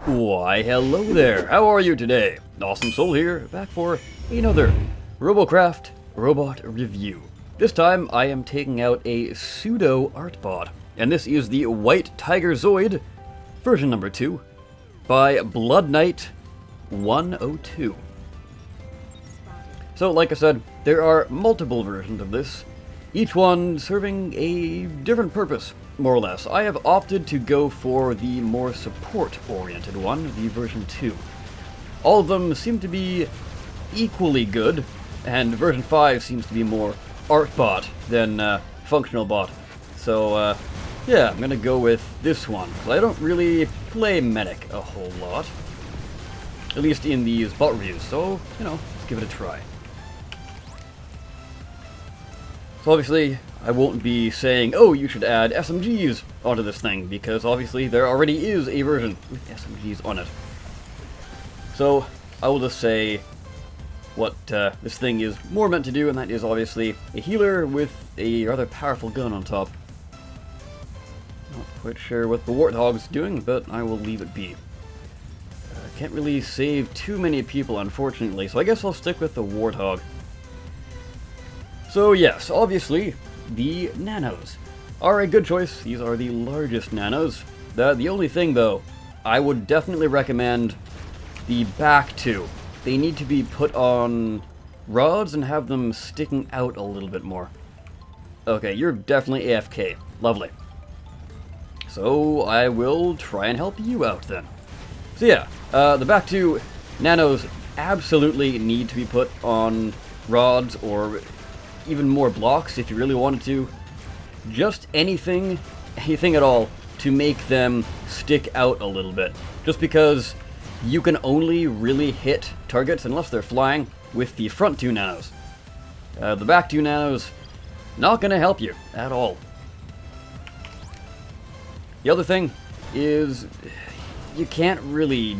Why, hello there. How are you today? Awesome Soul here, back for another Robocraft robot review. This time, I am taking out a pseudo art bot, and this is the White Tiger Zoid, version number 2, by Blood Knight 102. So, like I said, there are multiple versions of this, each one serving a different purpose, more or less. I have opted to go for the more support-oriented one, the version 2. All of them seem to be equally good, and version 5 seems to be more art bot than functional bot. So, yeah, I'm gonna go with this one, because I don't really play medic a whole lot. At least in these bot reviews, so, you know, let's give it a try. So obviously, I won't be saying, oh, you should add SMGs onto this thing, because obviously there already is a version with SMGs on it. So, I will just say what this thing is more meant to do, and that is obviously a healer with a rather powerful gun on top. Not quite sure what the Warthog's doing, but I will leave it be. Can't really save too many people, unfortunately, so I guess I'll stick with the Warthog. So yes, obviously, the nanos are a good choice. These are the largest nanos. The only thing, though, I would definitely recommend the back two. They need to be put on rods and have them sticking out a little bit more. Okay, you're definitely AFK. Lovely. So I will try and help you out then. So yeah, the back two nanos absolutely need to be put on rods or even more blocks if you really wanted to. Just anything at all to make them stick out a little bit. Just because you can only really hit targets, unless they're flying, with the front two nanos. The back two nanos, not gonna help you at all. The other thing is, you can't really...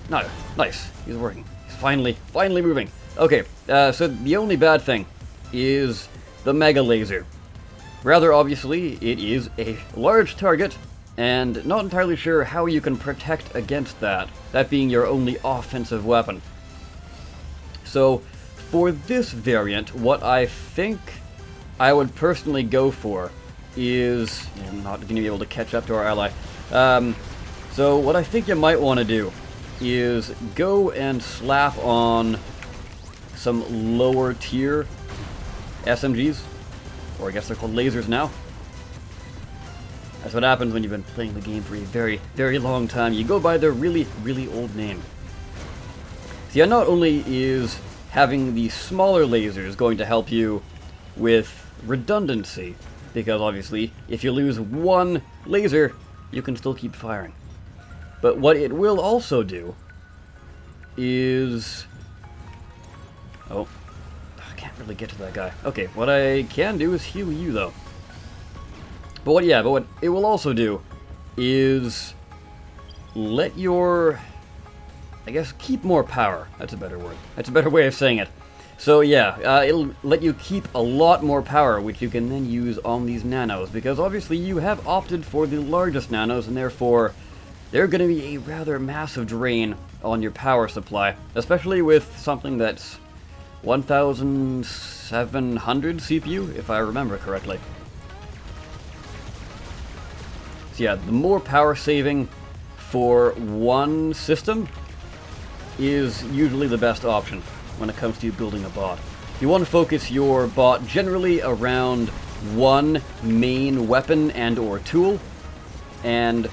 No, nice, he's working. He's finally moving. Okay, so the only bad thing is the Mega Laser. Rather obviously, it is a large target, and not entirely sure how you can protect against that being your only offensive weapon. So, for this variant, what I think I would personally go for is... I'm not going to be able to catch up to our ally. So, what I think you might want to do is go and slap on some lower tier SMGs, or I guess they're called lasers now. That's what happens when you've been playing the game for a very, very long time. You go by their really, really old name. So yeah, not only is having the smaller lasers going to help you with redundancy, because obviously, if you lose one laser, you can still keep firing. But what it will also do is... Oh. Really get to that guy. Okay, what I can do is heal you though. But what it will also do is let your, I guess, keep more power. That's a better word. That's a better way of saying it. So yeah, it'll let you keep a lot more power, which you can then use on these nanos, because obviously you have opted for the largest nanos, and therefore they're going to be a rather massive drain on your power supply, especially with something that's 1,700 CPU, if I remember correctly. So yeah, the more power saving for one system is usually the best option when it comes to building a bot. You want to focus your bot generally around one main weapon and or tool, and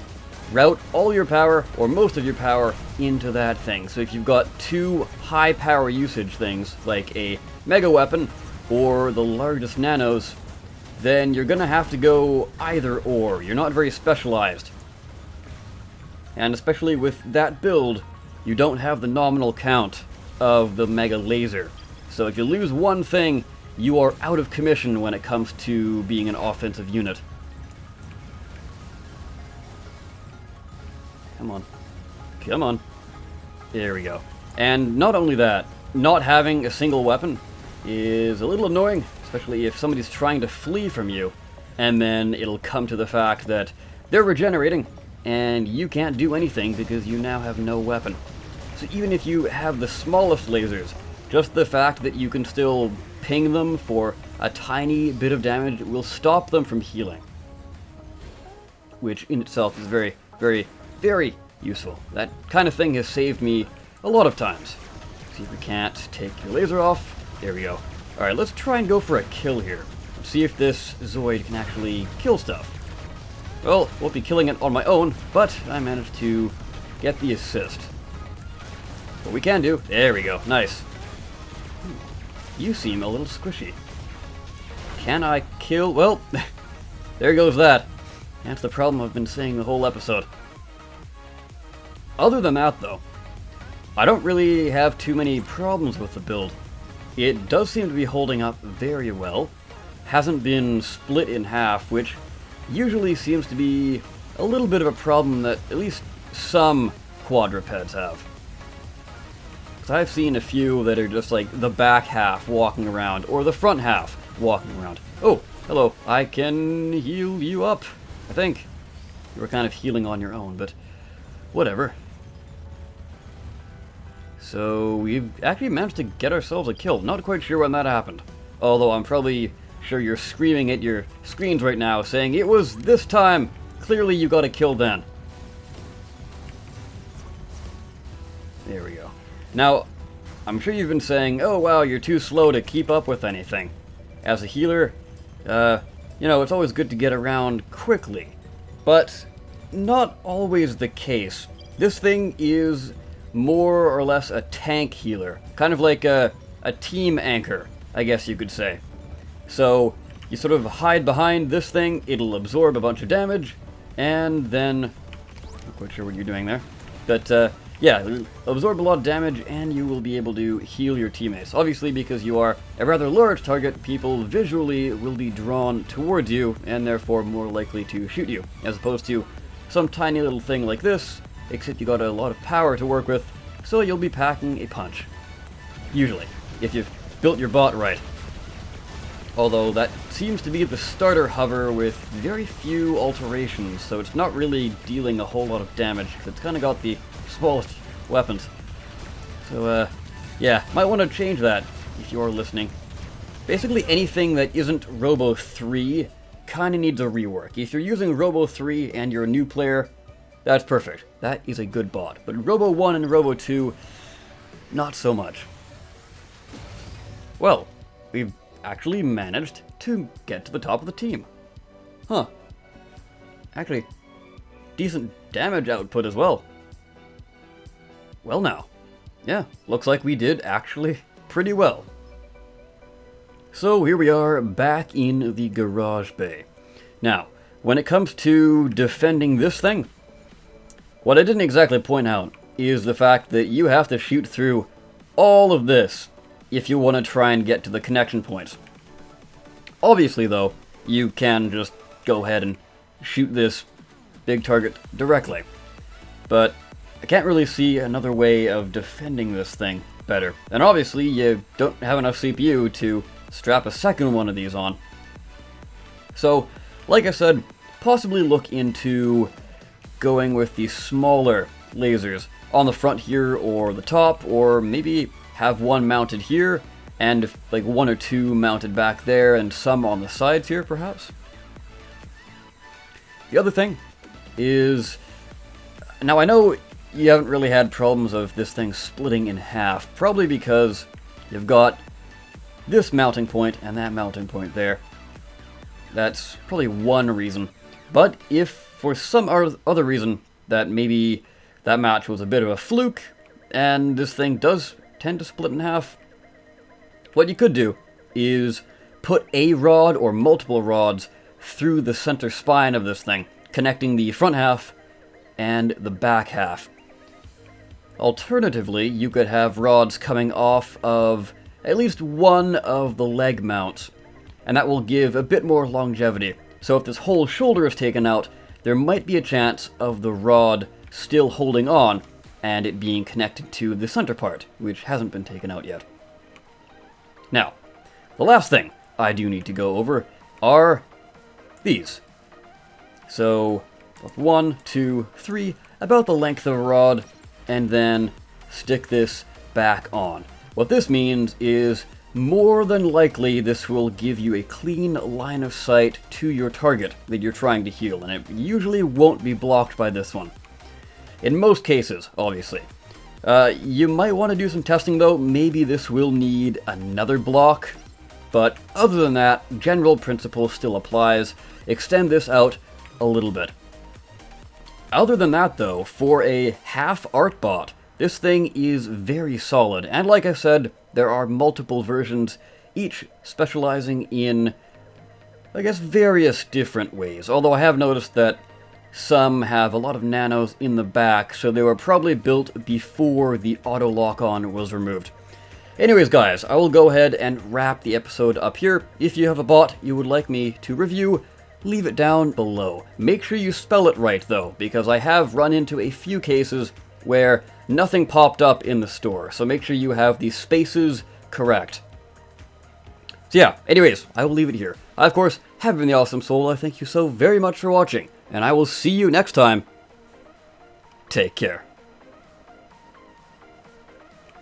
route all your power, or most of your power, into that thing. So if you've got two high power usage things, like a mega weapon or the largest nanos, then you're gonna have to go either or. You're not very specialized. And especially with that build, you don't have the nominal count of the Mega Laser. So if you lose one thing, you are out of commission when it comes to being an offensive unit. Come on. Come on. There we go. And not only that, not having a single weapon is a little annoying, especially if somebody's trying to flee from you, and then it'll come to the fact that they're regenerating, and you can't do anything because you now have no weapon. So even if you have the smallest lasers, just the fact that you can still ping them for a tiny bit of damage will stop them from healing. Which in itself is very, very, very useful. That kind of thing has saved me a lot of times. See if we can't take your laser off. There we go. Alright, let's try and go for a kill here. See if this Zoid can actually kill stuff. Well, won't be killing it on my own, but I managed to get the assist. What we can do, there we go, nice. You seem a little squishy. Can I kill? Well, there goes that. That's the problem I've been saying the whole episode. Other than that, though, I don't really have too many problems with the build. It does seem to be holding up very well. Hasn't been split in half, which usually seems to be a little bit of a problem that at least some quadrupeds have. Because I've seen a few that are just like the back half walking around, or the front half walking around. Oh, hello, I can heal you up, I think. You were kind of healing on your own, but whatever. So we've actually managed to get ourselves a kill. Not quite sure when that happened. Although I'm probably sure you're screaming at your screens right now saying, it was this time! Clearly you got a kill then. There we go. Now, I'm sure you've been saying, oh wow, you're too slow to keep up with anything. As a healer, you know, it's always good to get around quickly. But not always the case. This thing is more or less a tank healer. Kind of like a team anchor, I guess you could say. So, you sort of hide behind this thing, it'll absorb a bunch of damage, and then... Not quite sure what you're doing there. But, yeah, it'll absorb a lot of damage, and you will be able to heal your teammates. Obviously, because you are a rather large target, people visually will be drawn towards you, and therefore more likely to shoot you, as opposed to some tiny little thing like this, except you got a lot of power to work with, so you'll be packing a punch. Usually, if you've built your bot right. Although that seems to be the starter hover with very few alterations, so it's not really dealing a whole lot of damage, because it's kind of got the smallest weapons. So, yeah, might want to change that, if you're listening. Basically anything that isn't Robo 3 kind of needs a rework. If you're using Robo 3 and you're a new player, that's perfect. That is a good bot. But Robo 1 and Robo 2, not so much. Well, we've actually managed to get to the top of the team. Huh. Actually, decent damage output as well. Well now. Yeah, looks like we did actually pretty well. So here we are back in the garage bay. Now, when it comes to defending this thing, what I didn't exactly point out is the fact that you have to shoot through all of this if you want to try and get to the connection points. Obviously, though, you can just go ahead and shoot this big target directly. But I can't really see another way of defending this thing better. And obviously, you don't have enough CPU to strap a second one of these on. So, like I said, possibly look into going with the smaller lasers on the front here or the top, or maybe have one mounted here and like one or two mounted back there and some on the sides here perhaps. The other thing is, now I know you haven't really had problems of this thing splitting in half, probably because you've got this mounting point and that mounting point there. That's probably one reason. But if for some other reason that maybe that match was a bit of a fluke and this thing does tend to split in half, what you could do is put a rod or multiple rods through the center spine of this thing, connecting the front half and the back half. Alternatively, you could have rods coming off of at least one of the leg mounts, and that will give a bit more longevity. So if this whole shoulder is taken out, there might be a chance of the rod still holding on and it being connected to the center part, which hasn't been taken out yet. Now, the last thing I do need to go over are these. So, of 1, 2, 3, about the length of a rod, and then stick this back on. What this means is more than likely this will give you a clean line of sight to your target that you're trying to heal, and it usually won't be blocked by this one. In most cases, obviously. You might want to do some testing though. Maybe this will need another block, but other than that, general principle still applies. Extend this out a little bit. Other than that though, for a half art bot, this thing is very solid, and like I said, there are multiple versions, each specializing in, I guess, various different ways, although I have noticed that some have a lot of nanos in the back, so they were probably built before the auto lock-on was removed. Anyways guys, I will go ahead and wrap the episode up here. If you have a bot you would like me to review, leave it down below. Make sure you spell it right though, because I have run into a few cases where nothing popped up in the store, so make sure you have the spaces correct. So yeah, anyways, I will leave it here. I, of course, have been the Awesome Soul. I thank you so very much for watching, and I will see you next time. Take care.